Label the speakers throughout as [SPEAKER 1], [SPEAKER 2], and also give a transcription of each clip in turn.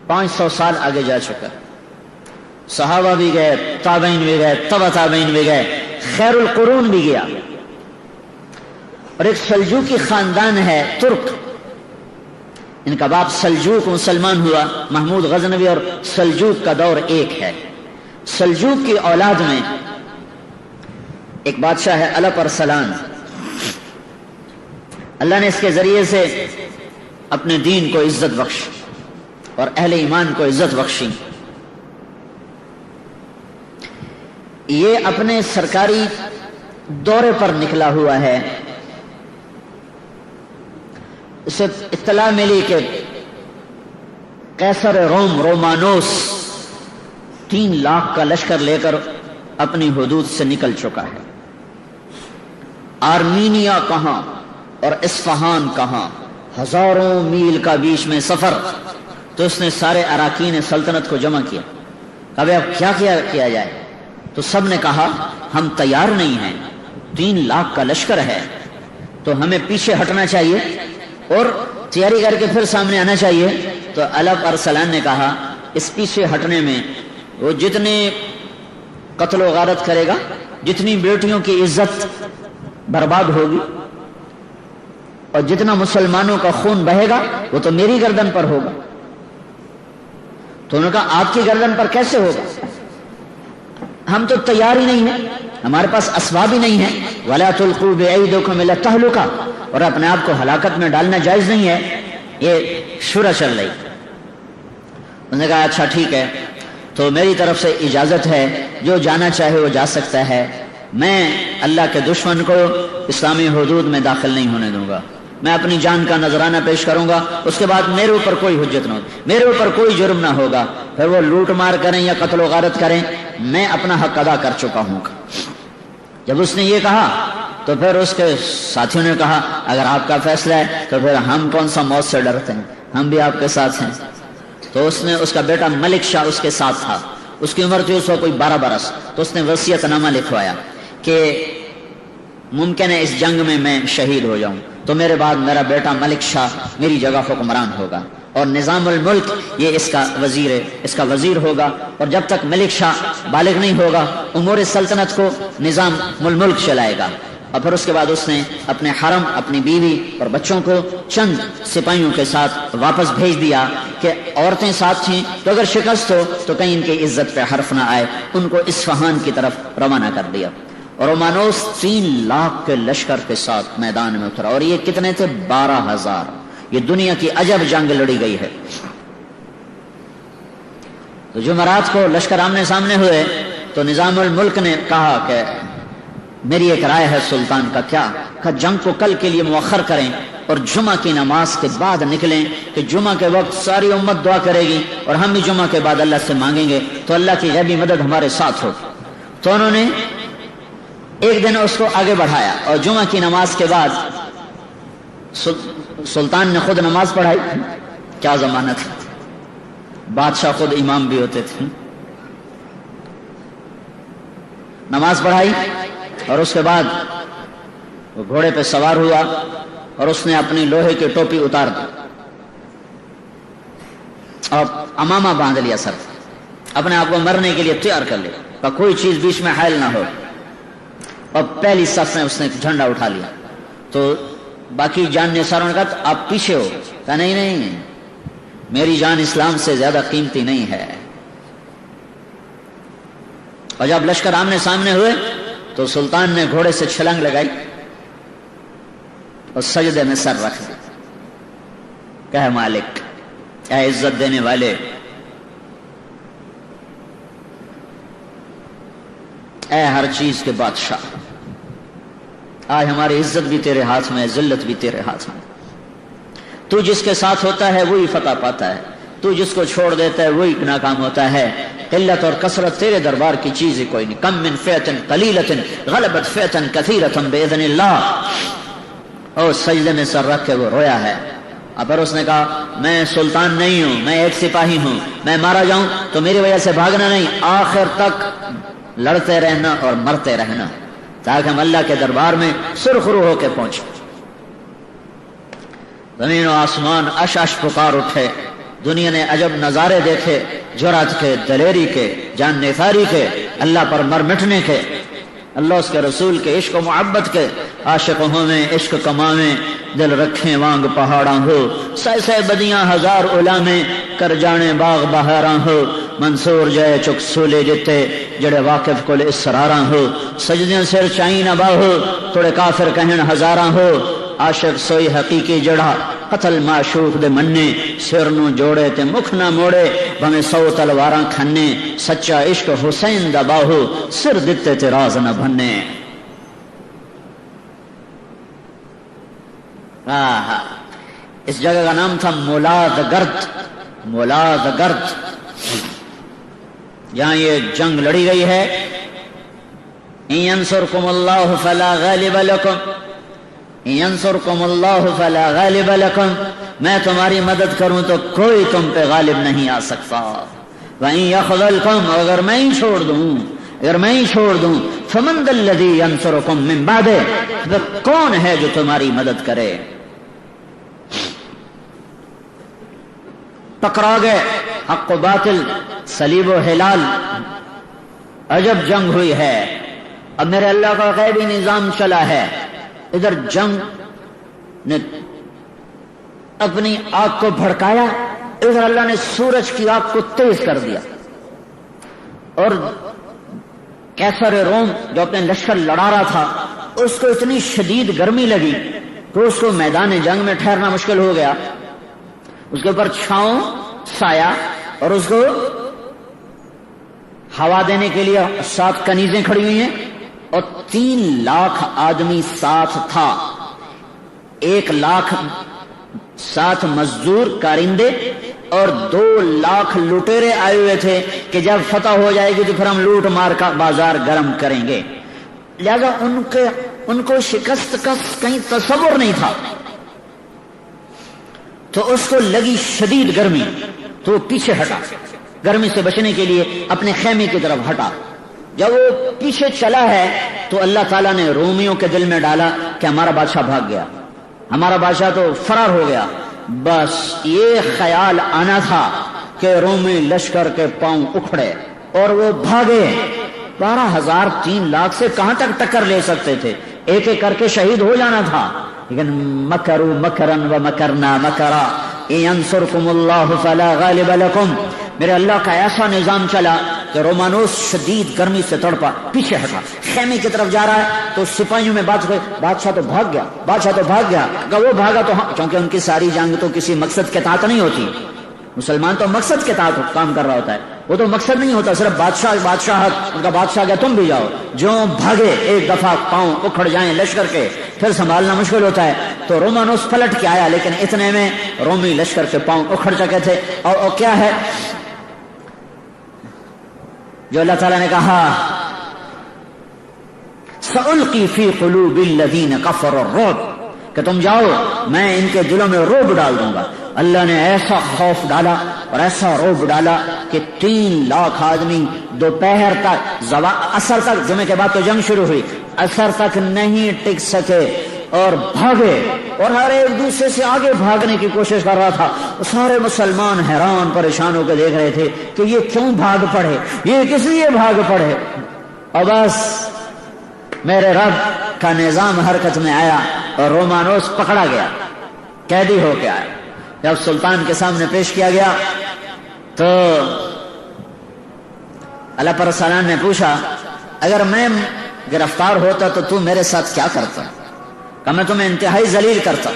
[SPEAKER 1] 500 سال آگے جا چکا. صحابہ بھی گئے، تابعین بھی گئے، تبع تابعین بھی گئے، خیر القرون بھی گیا. اور ایک سلجوقی خاندان ہے ترک، ان کا باپ سلجوق مسلمان ہوا. محمود غزنوی اور سلجوق کا دور ایک ہے. سلجوق کی اولاد میں ایک بادشاہ ہے الپ ارسلان. اللہ نے اس کے ذریعے سے اپنے دین کو عزت بخشی اور اہل ایمان کو عزت بخشی. یہ اپنے سرکاری دورے پر نکلا ہوا ہے. اسے اطلاع ملی کہ قیصر روم رومانوس 3 لاکھ کا لشکر لے کر اپنی حدود سے نکل چکا ہے. آرمینیا کہاں اور اصفہان کہاں، ہزاروں میل کا بیچ میں سفر. تو اس نے سارے اراکین سلطنت کو جمع کیا. اب کیا کیا جائے؟ تو سب نے کہا ہم تیار نہیں ہیں، 3 لاکھ کا لشکر ہے تو ہمیں پیچھے ہٹنا چاہیے اور تیاری کر کے پھر سامنے آنا چاہیے. تو الپ ارسلان نے کہا اس پیچھے ہٹنے میں وہ جتنے قتل و غارت کرے گا، جتنی بیٹیوں کی عزت برباد ہوگی اور جتنا مسلمانوں کا خون بہے گا وہ تو میری گردن پر ہوگا. تو انہوں نے کہا آپ کی گردن پر کیسے ہوگا؟ ہم تو تیار ہی نہیں ہیں، ہمارے پاس اسباب ہی نہیں ہیں. وَلَا تُلْقُوا بِأَيْدِيكُمْ إِلَى التَّهْلُكَةِ، اور اپنے آپ کو ہلاکت میں ڈالنا جائز نہیں ہے. یہ شورا چل رہی. انہوں نے کہا اچھا ٹھیک ہے، تو میری طرف سے اجازت ہے، جو جانا چاہے وہ جا سکتا ہے. میں اللہ کے دشمن کو اسلامی حدود میں داخل نہیں ہونے دوں گا. میں اپنی جان کا نذرانہ پیش کروں گا، اس کے بعد میرے اوپر کوئی حجت نہ ہوگی، میرے اوپر کوئی جرم نہ ہوگا. پھر وہ لوٹ مار کریں یا قتل و غارت کریں، میں اپنا حق ادا کر چکا ہوں. جب اس نے یہ کہا تو پھر اس کے ساتھیوں نے کہا اگر آپ کا فیصلہ ہے تو پھر ہم کون سا موت سے ڈرتے ہیں، ہم بھی آپ کے ساتھ ہیں. تو اس نے، اس کا بیٹا ملک شاہ اس کے ساتھ تھا، اس کی عمر تھی اس وقت کوئی 12 برس. تو اس نے وصیت نامہ لکھوایا کہ ممکن ہے اس جنگ میں شہید ہو جاؤں تو میرے بعد میرا بیٹا ملک شاہ میری جگہ حکمران ہوگا اور نظام الملک یہ اس کا وزیر ہوگا. اور جب تک ملک شاہ بالغ نہیں ہوگا امور سلطنت کو نظام الملک چلائے گا. اور پھر اس کے بعد اس نے اپنے حرم، اپنی بیوی اور بچوں کو چند سپاہیوں کے ساتھ واپس بھیج دیا کہ عورتیں ساتھ تھیں تو اگر شکست ہو تو کہیں ان کی عزت پہ حرف نہ آئے. ان کو اصفہان کی طرف روانہ کر دیا. اور رومانوس 3 لاکھ کے لشکر کے ساتھ میدان میں اترا. اور یہ کتنے تھے؟ 12,000. یہ دنیا کی عجب جنگ لڑی گئی ہے. تو جمعرات کو لشکر آمنے سامنے ہوئے تو نظام الملک نے کہا کہ میری ایک رائے ہے سلطان کا. کیا؟ کہ جنگ کو کل کے لیے مؤخر کریں اور جمعہ کی نماز کے بعد نکلیں کہ جمعہ کے وقت ساری امت دعا کرے گی اور ہم بھی جمعہ کے بعد اللہ سے مانگیں گے تو اللہ کی غیبی مدد ہمارے ساتھ ہو. تو انہوں نے ایک دن اس کو آگے بڑھایا اور جمعہ کی نماز کے بعد سلطان نے خود نماز پڑھائی. کیا زمانہ تھا، بادشاہ خود امام بھی ہوتے تھے. نماز پڑھائی اور اس کے بعد وہ گھوڑے پہ سوار ہوا اور اس نے اپنی لوہے کی ٹوپی اتار دی اور امامہ باندھ لیا سر، اپنے آپ کو مرنے کے لیے تیار کر لیا، کوئی چیز بیچ میں حائل نہ ہو. اور پہلی صف میں اس نے جھنڈا اٹھا لیا. تو باقی جان نثاروں نے کہا آپ پیچھے ہو. کہا نہیں، میری جان اسلام سے زیادہ قیمتی نہیں ہے. اور جب لشکر آمنے سامنے ہوئے تو سلطان نے گھوڑے سے چھلانگ لگائی اور سجدے میں سر رکھ دیا. کہ مالک، اے عزت دینے والے، اے ہر چیز کے بادشاہ، آج ہماری عزت بھی تیرے ہاتھ میں ہے، ذلت بھی تیرے ہاتھ میں. تو جس کے ساتھ ہوتا ہے وہی فتح پاتا ہے، تو جس کو چھوڑ دیتا ہے وہی ناکام ہوتا ہے. قلت اور کثرت تیرے دربار کی چیز ہی کوئی نہیں. کم من فئۃ قلیلۃ غلبت فئۃ کثیرۃ باذن اللہ. اور سجدے میں سر رکھ کے وہ رویا ہے. پر اس نے کہا میں سلطان نہیں ہوں، میں ایک سپاہی ہوں، میں مارا جاؤں تو میری وجہ سے بھاگنا نہیں، آخر تک لڑتے رہنا اور مرتے رہنا تاکہ ہم اللہ کے دربار میں سرخرو ہو کے پہنچے. زمین و آسمان اش اش پکار اٹھے، دنیا نے عجب نظارے دیکھے، جرأت کے، دلیری کے، جان نثاری کے، اللہ پر مر مٹنے کے، اللہ اس کے رسول کے عشق و محبت کے، عاشق ہویں عشق کماویں، دل رکھیں وانگ پہاڑاں ہو، سہ سہ بدیاں ہزار علامیں، کر جانے باغ بہاراں ہو، منصور جائے چک سولے جتے، جڑے واقف کل اسراراں ہو، سجدیاں سر چائیں نہ باہو، توڑے کافر کہن ہزاراں ہو، عاشق سوئی حقیقی جڑا، قتل معشوق دے مننے، سر نو جوڑے تے مکھ نہ موڑے، بھمیں 100 تلواراں کھنے، سچا عشق حسین دا باہو، سر دتے تے راز نہ بھنے۔ اس جگہ کا نام تھا مولاد گرد، مولاد گرد، یہاں یہ جنگ لڑی گئی ہے۔ ان ینصرکم اللہ فلا غالب لکم، ینصرکم اللہ فلا غالب لکم، میں تمہاری مدد کروں تو کوئی تم پہ غالب نہیں آ سکتا۔ وَإِن يَخْذَلْكُمْ، اگر میں ہی چھوڑ دوں، اگر میں ہی چھوڑ دوں، فَمَنْ ذَا الَّذِي يَنصُرُكُم مِّن بَعْدِهِ، پھر کون ہے جو تمہاری مدد کرے؟ ٹکرا گئے حق و باطل، صلیب و ہلال، عجب جنگ ہوئی ہے۔ اب میرے اللہ کا غیبی نظام چلا ہے، ادھر جنگ نے اپنی آگ کو بھڑکایا، ادھر اللہ نے سورج کی آگ کو تیز کر دیا، اور کیسر روم جو اپنے لشکر لڑا رہا تھا اس کو اتنی شدید گرمی لگی کہ اس کو میدان جنگ میں ٹھہرنا مشکل ہو گیا۔ اس کے اوپر چھاؤں، سایہ، اور اس کو ہوا دینے کے لیے 7 کنیزیں کھڑی ہوئی ہیں، اور 3 لاکھ آدمی ساتھ تھا، 1 لاکھ 7 مزدور کارندے اور 2 لاکھ لٹیرے آئے ہوئے تھے کہ جب فتح ہو جائے گی تو پھر ہم لوٹ مار کا بازار گرم کریں گے۔ لہذا ان کو شکست کا کہیں تصور نہیں تھا، تو اس کو لگی شدید گرمی، تو وہ پیچھے ہٹا، گرمی سے بچنے کے لیے اپنے خیمے کی طرف ہٹا۔ جب وہ پیچھے چلا ہے تو اللہ تعالیٰ نے رومیوں کے دل میں ڈالا کہ ہمارا بادشاہ بھاگ گیا، ہمارا بادشاہ تو فرار ہو گیا۔ بس یہ خیال آنا تھا کہ رومی لشکر کے پاؤں اکھڑے اور وہ بھاگے۔ 12,000 3 لاکھ سے کہاں تک ٹکر لے سکتے تھے، ایک ایک کر کے شہید ہو جانا تھا، لیکن مکروا مکرن ومکرنا مکرا ان ینصرکم اللہ فلا غالب لکم، میرے اللہ کا ایسا نظام چلا کہ رومانوس شدید گرمی سے تڑپا، پیچھے ہٹا، خیمے کی طرف جا رہا ہے تو سپاہیوں میں بات ہوئی، بادشاہ تو بھاگ گیا، بادشاہ تو بھاگ گیا۔ اگر وہ بھاگا تو ہاں، کیونکہ ان کی ساری جنگ تو کسی مقصد کے تحت نہیں ہوتی، مسلمان تو مقصد کے تحت کام کر رہا ہوتا ہے، وہ تو مقصد نہیں ہوتا صرف بادشاہت، ان کا بادشاہ گیا تم بھی جاؤ، جو بھاگے ایک دفعہ پاؤں اکھڑ جائیں لشکر کے پھر سنبھالنا مشکل ہوتا ہے۔ تو رومانوس پلٹ کے آیا، لیکن اتنے میں رومی لشکر کے پاؤں اکھڑ چکے تھے، اور کیا ہے جو اللہ تعالیٰ نے کہا، سألقی فی قلوب الذین کفروا الرعب، کہ تم جاؤ میں ان کے دلوں میں رعب ڈال دوں گا۔ اللہ نے ایسا خوف ڈالا اور ایسا رعب ڈالا کہ 3 لاکھ آدمی دوپہر تک، عصر تک، جمعے کے بعد تو جنگ شروع ہوئی، عصر تک نہیں ٹک سکے اور بھاگے، اور ہر ایک دوسرے سے آگے بھاگنے کی کوشش کر رہا تھا۔ سارے مسلمان حیران پریشان ہو کے دیکھ رہے تھے کہ یہ کیوں بھاگ پڑے، یہ کس لیے بھاگ پڑے، اور بس میرے رب کا نظام حرکت میں آیا اور رومانوس پکڑا گیا، قیدی ہو کے آیا۔ جب سلطان کے سامنے پیش کیا گیا تو اللہ پر سلام نے پوچھا، اگر میں گرفتار ہوتا تو تو میرے ساتھ کیا کرتا؟ کہ میں تمہیں انتہائی ذلیل کرتا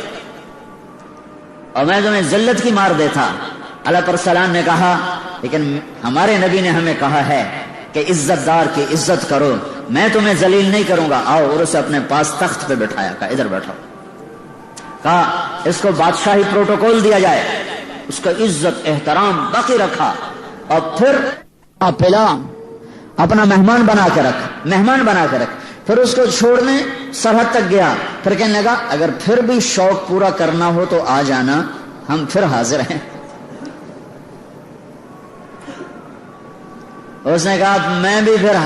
[SPEAKER 1] اور میں تمہیں ذلت کی مار دیتا۔ اللہ پر سلام نے کہا، لیکن ہمارے نبی نے ہمیں کہا ہے کہ عزت دار کی عزت کرو، میں تمہیں ذلیل نہیں کروں گا، آؤ، اور اسے اپنے پاس تخت پہ بٹھایا، کہا ادھر بیٹھو، کہا اس کو بادشاہی پروٹوکول دیا جائے، اس کا عزت احترام باقی رکھا، اور پھر پلا اپنا مہمان بنا کے رکھ، پھر اس کو چھوڑنے سرحد تک گیا، پھر کہنے لگا اگر پھر بھی شوق پورا کرنا ہو تو آ جانا، ہم پھر حاضر ہیں۔ اس نے کہا میں بھی پھر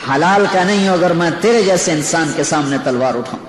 [SPEAKER 1] حلال کا نہیں ہوں اگر میں تیرے جیسے انسان کے سامنے تلوار اٹھاؤں۔